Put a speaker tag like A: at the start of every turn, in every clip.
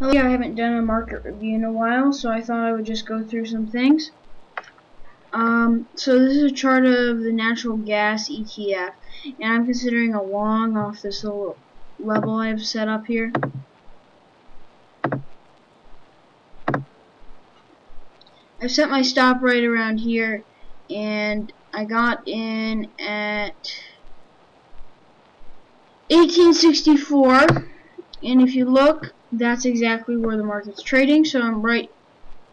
A: Oh yeah, I haven't done a market review in a while, so I thought I would just go through some things. So this is a chart of the natural gas ETF, and I'm considering a long off this little level I've set up here. I've set my stop right around here, and I got in at 1864, and if you look, that's exactly where the market's trading, so I'm right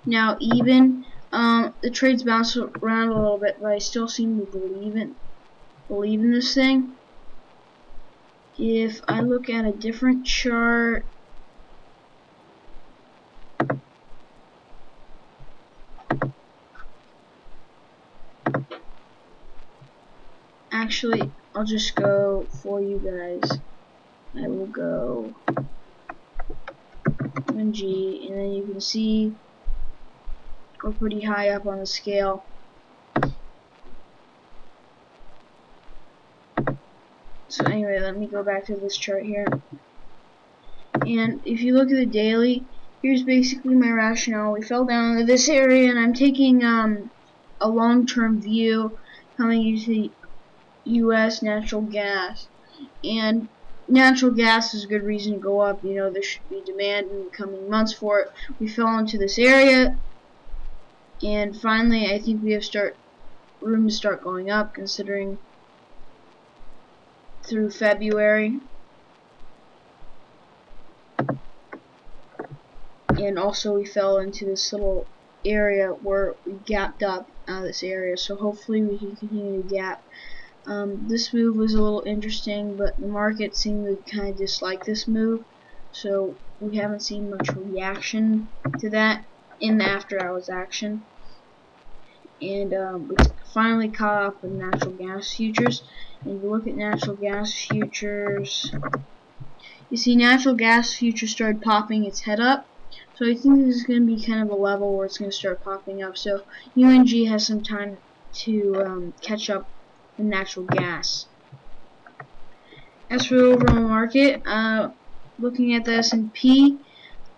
A: now even. The trades bounce around a little bit, but I still seem to believe in this thing. If I look at a different chart, actually, I'll just go for you guys. I will go MG, and then you can see we're pretty high up on the scale. So anyway, let me go back to this chart here. And if you look at the daily, here's basically my rationale. We fell down to this area, and I'm taking a long-term view coming into the U.S. natural gas. And natural gas is a good reason to go up. You know, there should be demand in the coming months for it. We fell into this area, and finally I think we have room to start going up, considering through February. And also we fell into this little area where we gapped up out of this area, so hopefully we can continue to gap. This move was a little interesting, but the market seemed to kind of dislike this move, so we haven't seen much reaction to that in the after hours action. And we finally caught up with natural gas futures. And if you look at natural gas futures, you see natural gas futures started popping its head up. So I think this is going to be kind of a level where it's going to start popping up. So UNG has some time to catch up with natural gas. As for the overall market, looking at the S&P,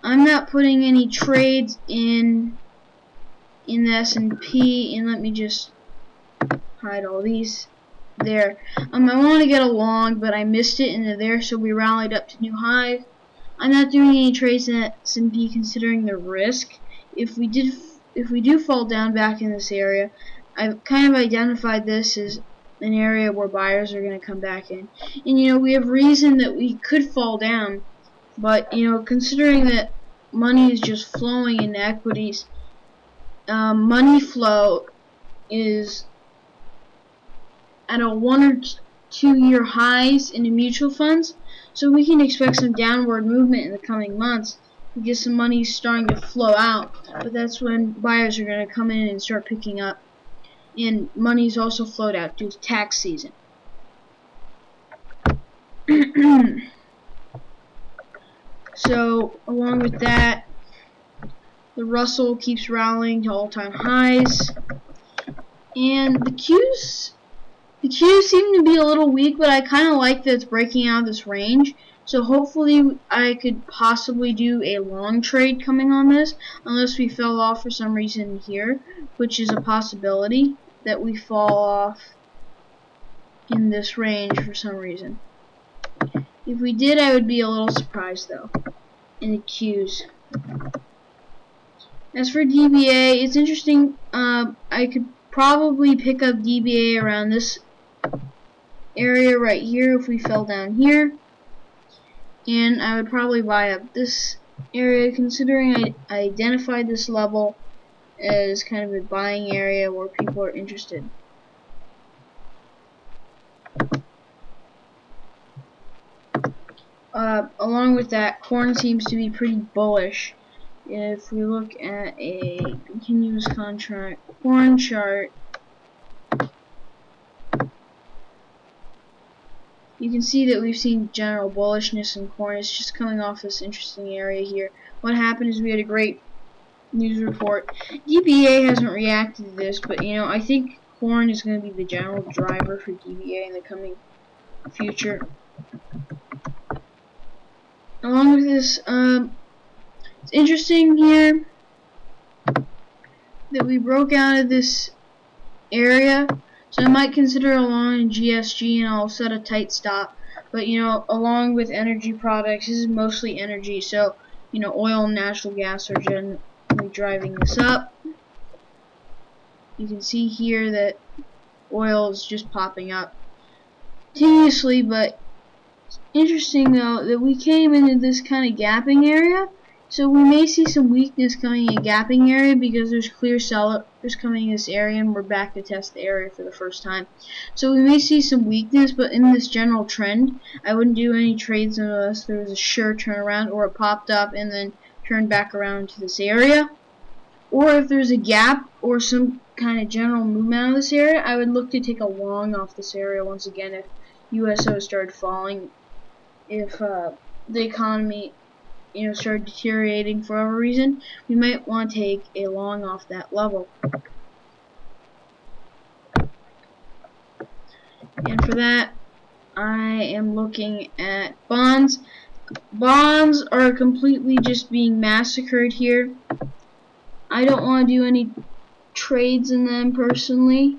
A: I'm not putting any trades in the S&P, and let me just hide all these there. I wanted to get a long, but I missed it into there, so we rallied up to new highs. I'm not doing any trades in S&P considering the risk. If we do fall down back in this area, I've kind of identified this as an area where buyers are going to come back in. And you know, we have reason that we could fall down, but you know, considering that money is just flowing into equities, money flow is at a 1 or 2 year highs in the mutual funds, so we can expect some downward movement in the coming months because some money is starting to flow out, but that's when buyers are going to come in and start picking up, and money's also flowed out due to tax season. So along with that, the Russell keeps rallying to all-time highs, and the Qs seem to be a little weak, but I kind of like that it's breaking out of this range. So hopefully I could possibly do a long trade coming on this, unless we fell off for some reason here, which is a possibility that we fall off in this range for some reason. If we did, I would be a little surprised though, in the Qs. As for DBA, it's interesting. I could probably pick up DBA around this area right here if we fell down here, and I would probably buy up this area, considering I identified this level as kind of a buying area where people are interested. Along with that, corn seems to be pretty bullish. If we look at a continuous contract corn chart, you can see that we've seen general bullishness in corn. It's just coming off this interesting area here. What happened is we had a great news report. DBA hasn't reacted to this, but you know, I think corn is going to be the general driver for DBA in the coming future. Along with this, It's interesting here that we broke out of this area, so I might consider a long GSG and I'll set a tight stop. But you know, along with energy products, this is mostly energy, so you know, oil and natural gas are generally driving this up. You can see here that oil is just popping up continuously, but it's interesting though that we came into this kind of gapping area, so we may see some weakness coming in gapping area because there's clear sellers coming in this area and we're back to test the area for the first time. So we may see some weakness, but in this general trend, I wouldn't do any trades unless there was a sure turnaround or it popped up and then turned back around to this area. Or if there's a gap or some kind of general movement out of this area, I would look to take a long off this area once again if USO started falling, if the economy, you know, started deteriorating for whatever reason, we might want to take a long off that level. And for that, I am looking at bonds. Bonds are completely just being massacred here. I don't want to do any trades in them personally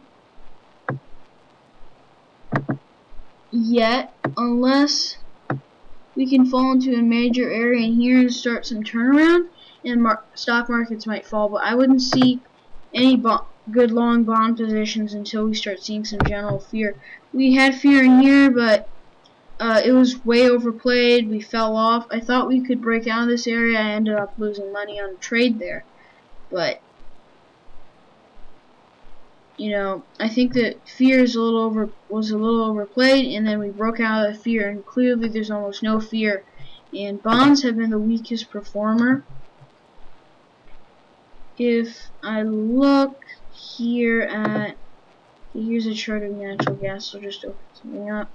A: yet, unless we can fall into a major area in here and start some turnaround, and stock markets might fall. But I wouldn't see any good long bond positions until we start seeing some general fear. We had fear in here, but it was way overplayed. We fell off. I thought we could break out of this area. I ended up losing money on a trade there. But you know, I think that fear is was a little overplayed, and then we broke out of the fear, and clearly there's almost no fear. And bonds have been the weakest performer. If I look here at, here's a chart of natural gas, so just open something up.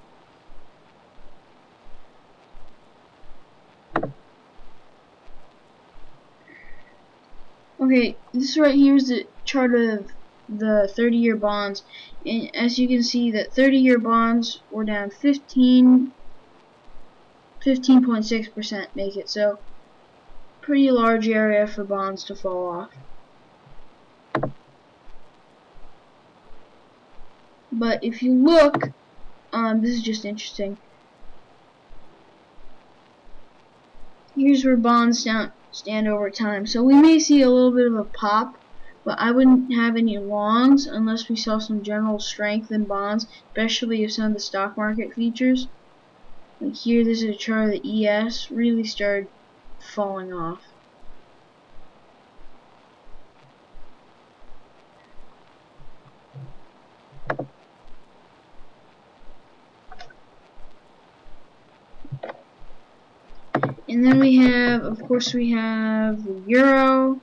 A: Okay, this right here is the chart of the 30-year bonds, and as you can see that 30-year bonds were down 15.6% make it, so pretty large area for bonds to fall off. But if you look, this is just interesting. Here's where bonds stand over time. So we may see a little bit of a pop, but I wouldn't have any longs unless we saw some general strength in bonds, especially if some of the stock market features. Like here, this is a chart of the ES really started falling off. And then we have, of course, we have the euro.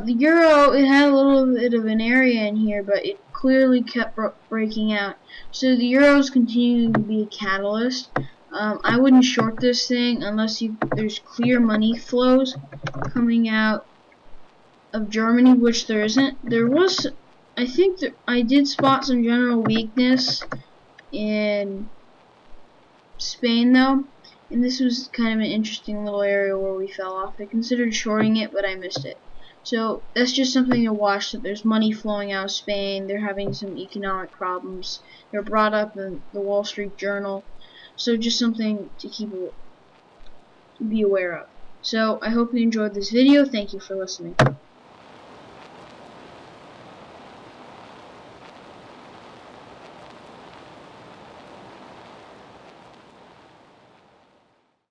A: The euro, it had a little bit of an area in here, but it clearly kept breaking out. So the euro is continuing to be a catalyst. I wouldn't short this thing unless there's clear money flows coming out of Germany, which there isn't. There was, I think that I did spot some general weakness in Spain though, and this was kind of an interesting little area where we fell off. I considered shorting it, but I missed it. So that's just something to watch, that there's money flowing out of Spain. They're having some economic problems. They're brought up in the Wall Street Journal. So just something to be aware of. So I hope you enjoyed this video. Thank you for listening.